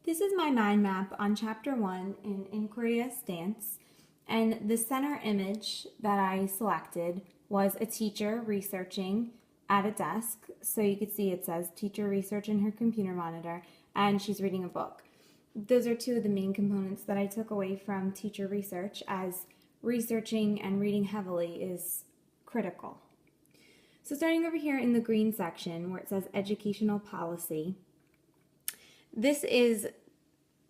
This is my mind map on Chapter 1 in Inquiry as Stance, and the center image that I selected was a teacher researching at a desk. So you could see it says teacher research in her computer monitor, and she's reading a book. Those are two of the main components that I took away from teacher research, as researching and reading heavily is critical. So starting over here in the green section where it says educational policy, this is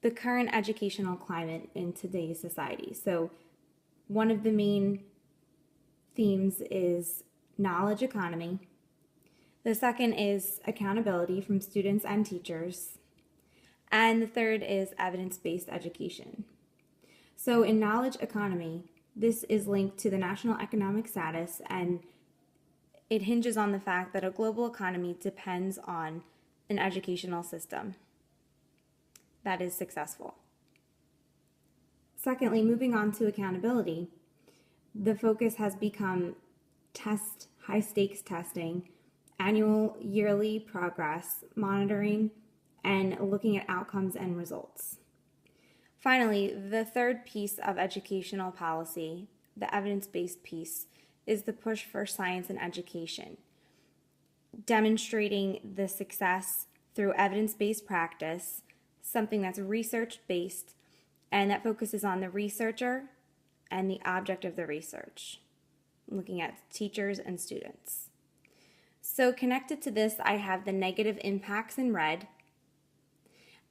the current educational climate in today's society. So one of the main themes is knowledge economy. The second is accountability from students and teachers. And the third is evidence-based education. So in knowledge economy, this is linked to the national economic status, and it hinges on the fact that a global economy depends on an educational system that is successful. Secondly, moving on to accountability, the focus has become high stakes testing, annual, yearly progress, monitoring, and looking at outcomes and results. Finally, the third piece of educational policy, the evidence-based piece, is the push for science and education, demonstrating the success through evidence-based practice, something that's research-based and that focuses on the researcher and the object of the research, looking at teachers and students. So connected to this, I have the negative impacts in red.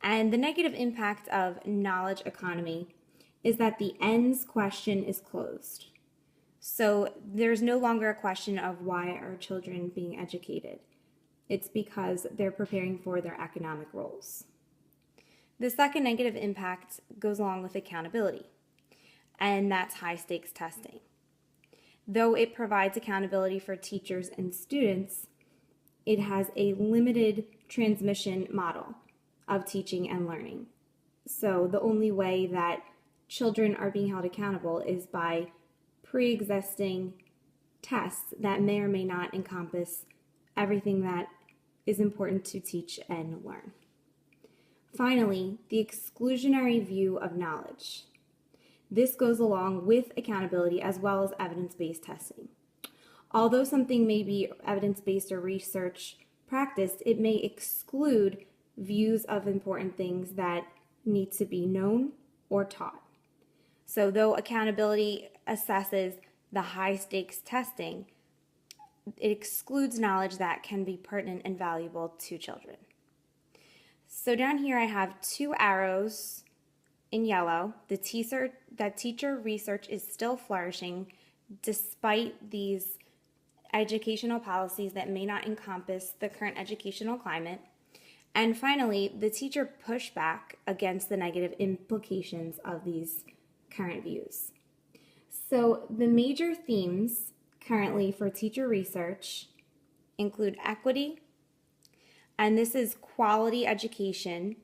And the negative impact of knowledge economy is that the ends question is closed. So there's no longer a question of why are children being educated. It's because they're preparing for their economic roles. The second negative impact goes along with accountability, and that's high stakes testing. Though it provides accountability for teachers and students, it has a limited transmission model of teaching and learning. So the only way that children are being held accountable is by pre-existing tests that may or may not encompass everything that is important to teach and learn. Finally, the exclusionary view of knowledge. This goes along with accountability as well as evidence-based testing. Although something may be evidence-based or research practiced, it may exclude views of important things that need to be known or taught. So though accountability assesses the high-stakes testing, it excludes knowledge that can be pertinent and valuable to children. So down here I have two arrows in yellow. That teacher research is still flourishing despite these educational policies that may not encompass the current educational climate. And finally, the teacher pushback against the negative implications of these current views. So the major themes currently for teacher research include equity, and this is quality education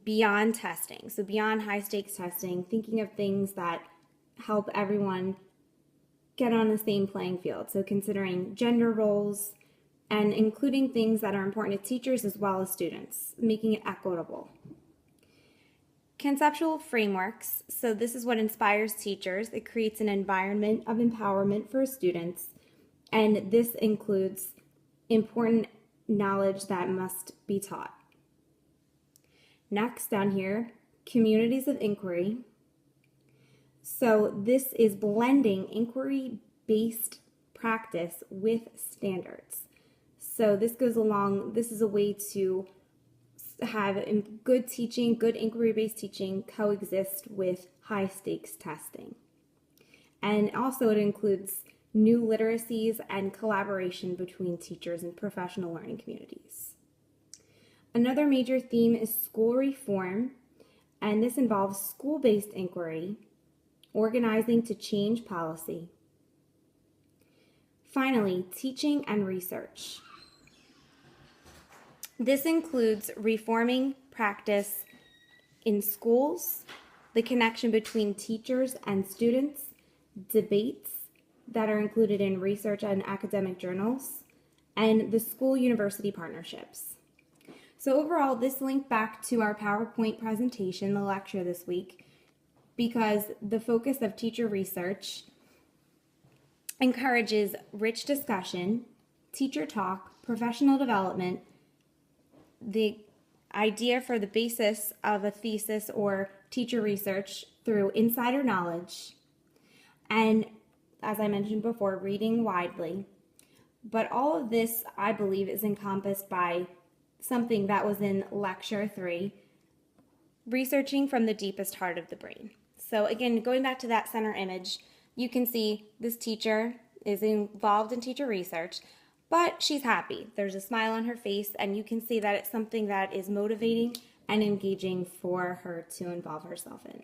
beyond testing. So beyond high stakes testing, thinking of things that help everyone get on the same playing field. So considering gender roles and including things that are important to teachers as well as students, making it equitable. Conceptual frameworks. So this is what inspires teachers. It creates an environment of empowerment for students, and this includes important knowledge that must be taught. Next, down here, communities of inquiry. So this is blending inquiry-based practice with standards. So this is a way to have good teaching, good inquiry-based teaching coexist with high-stakes testing. And also it includes new literacies and collaboration between teachers and professional learning communities. Another major theme is school reform, and this involves school-based inquiry, organizing to change policy. Finally, teaching and research. This includes reforming practice in schools, the connection between teachers and students, debates that are included in research and academic journals, and the school-university partnerships. So overall, this linked back to our PowerPoint presentation, the lecture this week, because the focus of teacher research encourages rich discussion, teacher talk, professional development, the idea for the basis of a thesis or teacher research through insider knowledge, and as I mentioned before, reading widely. But all of this, I believe, is encompassed by something that was in Lecture 3, researching from the deepest heart of the brain. So again, going back to that center image, you can see this teacher is involved in teacher research, but she's happy. There's a smile on her face, and you can see that it's something that is motivating and engaging for her to involve herself in.